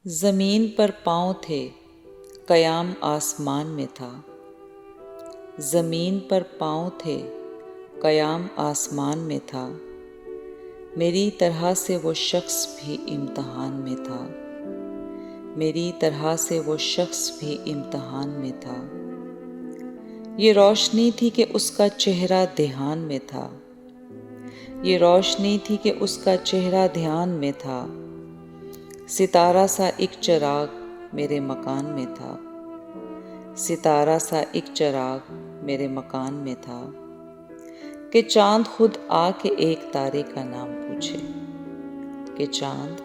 ज़मीन पर पाँव थे, क़याम आसमान में था। ज़मीन पर पाँव थे, क़याम आसमान में था। मेरी तरह से वो शख्स भी इम्तहान में था। मेरी तरह से वो शख्स भी इम्तहान में था। ये रोशनी थी कि उसका चेहरा ध्यान में था। ये रोशनी थी कि उसका चेहरा ध्यान में था। सितारा सा एक चिराग मेरे मकान में था। सितारा सा एक चिराग मेरे मकान में था कि चांद खुद आके एक तारे का नाम पूछे। कि चांद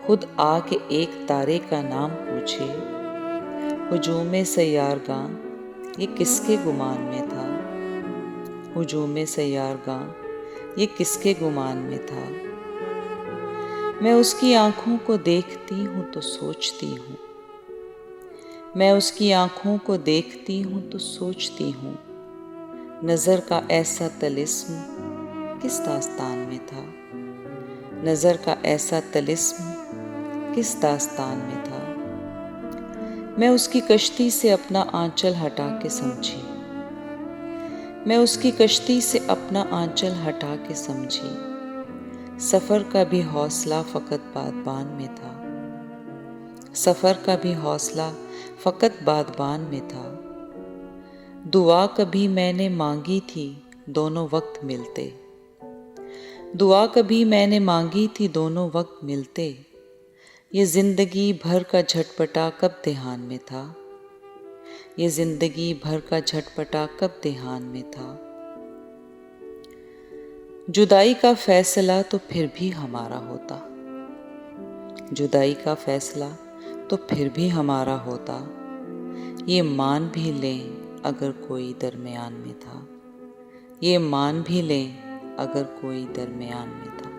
खुद आके एक तारे का नाम पूछे। हुजूम सैयारगां ये किसके गुमान में था। हुजूम सैयारगां ये किसके गुमान में था। मैं उसकी आँखों को देखती हूँ तो सोचती हूँ। मैं उसकी आँखों को देखती हूँ तो सोचती हूँ। नज़र का ऐसा तिलिस्म किस दास्तान में था। नज़र का ऐसा तिलिस्म किस दास्तान में था। मैं उसकी कश्ती से अपना आंचल हटा के समझी। मैं उसकी कश्ती से अपना आंचल हटा के समझी। सफ़र का भी हौसला फ़कत बादबान में था। सफ़र का भी हौसला फ़कत बादबान में था। दुआ कभी मैंने मांगी थी दोनों वक्त मिलते। दुआ कभी मैंने मांगी थी दोनों वक्त मिलते। ये ज़िंदगी भर का झटपटा कब ध्यान में था। ये ज़िंदगी भर का झटपटा कब ध्यान में था। जुदाई का फैसला तो फिर भी हमारा होता। जुदाई का फैसला तो फिर भी हमारा होता। ये मान भी लें अगर कोई दरमियान में था। ये मान भी लें अगर कोई दरमियान में था।